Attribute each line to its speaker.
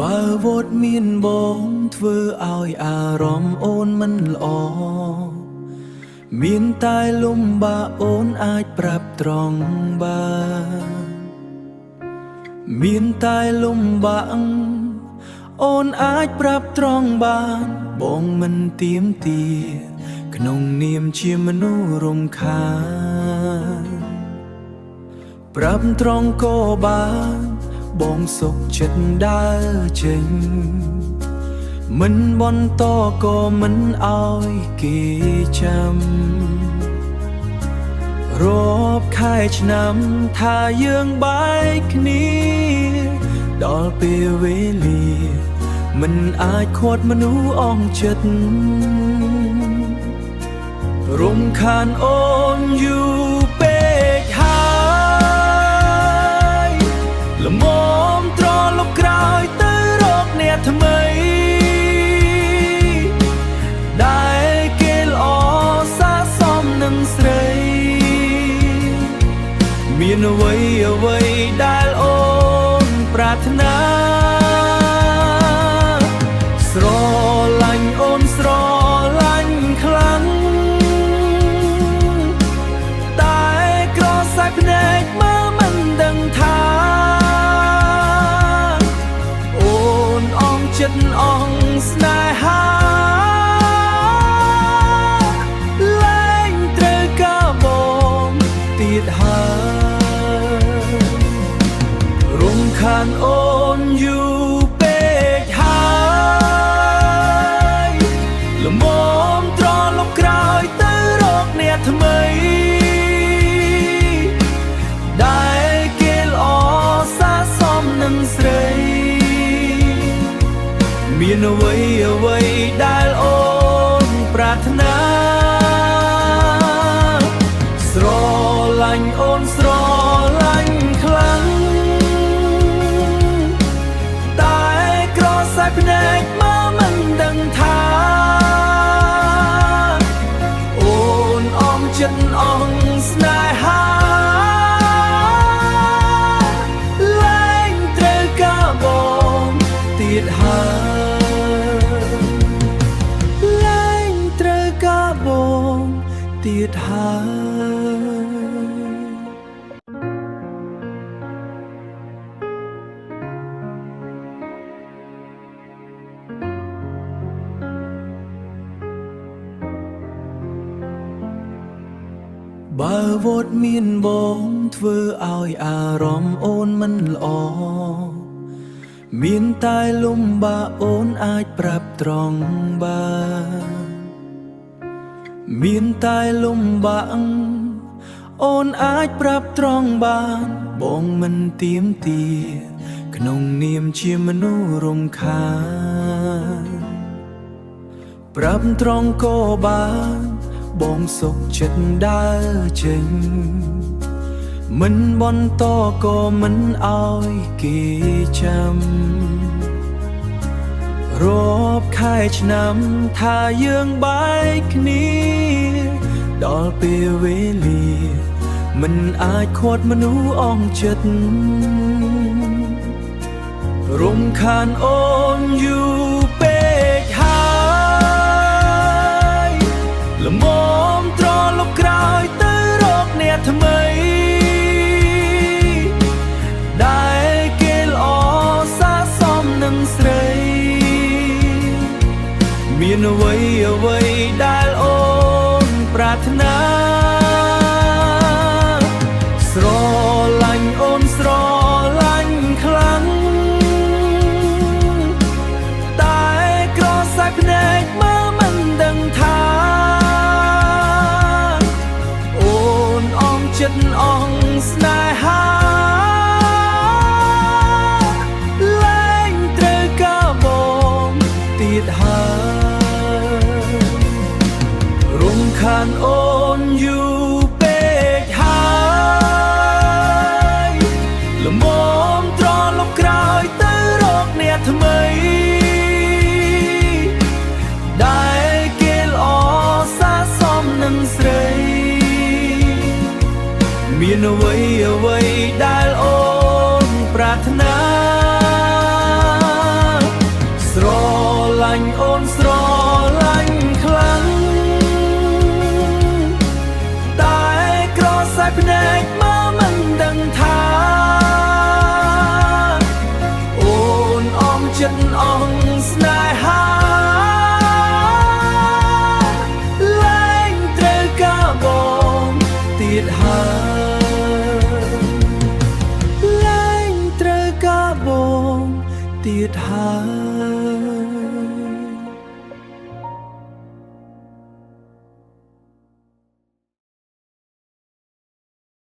Speaker 1: បើវត្តមានបងធ្វើឲ្យអារម្មណ៍អូនមិនល្អមានតែលំបាកអូនអាចប្រាប់ត្រង់បានមានតែលំបាកអូនអាចប្រាប់ត្រង់បានបងមិនទៀមទាក្នុងនាមជាមនុស្សរំខានប្រាប់ត្រង់ក៏បានបងសុខចិត្តដើរចេញមិនបន្តក៏មិនឲ្យគេចាំរាប់ខែឆ្នាំថាយើងបែកគ្នាដល់ពេលវេលាមិនអាចខត់មនុស្សអស់ចិត្តរំខានអូនយូរពេកហើយល្មមត្រឡប់ក្រោយទៅរកអ្នកថ្មីដែលគេល្អស័ក្តិសមនឹងស្រីមានអ្វីដែលអូនប្រាថ្នាស្រឡាញ់អូនស្រឡាញ់ខ្លាំងតែក្រសាយភ្នែកមើលមិនដឹងថាអូនអងចិត្តអងស្នេហាលែងត្រូវការបងទៀតហើយរំខានអូនយូរពេកហើយល្មមត្រឡប់ក្រោយទៅរកអ្នកថ្មីដែលគេល្អស័ក្តិសមនឹងស្រីមានអ្វីដែលអូនប្រាថ្នាស្រឡាញ់អូនស្រឡាញ់ខ្លាំងតែក្រសាយភ្នែកមើលមិនដឹងថាអូនអងចិត្តអងស្នេហាលែងត្រូវការបងទៀតហើយលែងត្រូវការបងទៀតហើយបើវត្តមានបងធ្វើឲ្យអារម្មណ៍អូនមិនល្អមានតែលំបាកអូនអាចប្រាប់ត្រង់បានមានតែលំបាកអូនអាចប្រាប់ត្រង់បានបងមិនទៀមទាក្នុងនាមជាមនុស្សរំខានប្រាប់ត្រង់ក៏បានបងសុខចិត្តដើរចេញមិនបន្តក៏មិនឲ្យគេចាំរាប់ខែឆ្នាំថាយើងបែកគ្នាដល់ពេលវេលាមិនអាចខត់មនុស្សអស់ចិត្តរំខានអូនយូរពេកហើយល្មមត្រឡប់ក្រោយទៅរកអ្នកថ្មីដែលគេល្អស័ក្តិសមនឹងស្រីមានអ្វីដែលអូនប្រាថ្នាស្រឡាញ់អូនស្រឡាញ់ខ្លាំងតែក្រសាយភ្នែកមើលមិនដឹងថាអូនអងចិត្តអងស្នេហាលែងត្រូវការបងទៀតហើយរំខានអូនយូរពេកហើយល្មមត្រឡប់ក្រោយទៅរកអ្នកថ្មីដែលគេល្អស័ក្តិសមនឹងស្រីមានអ្វីដែលអូនប្រាថ្នា ទៀតហើយ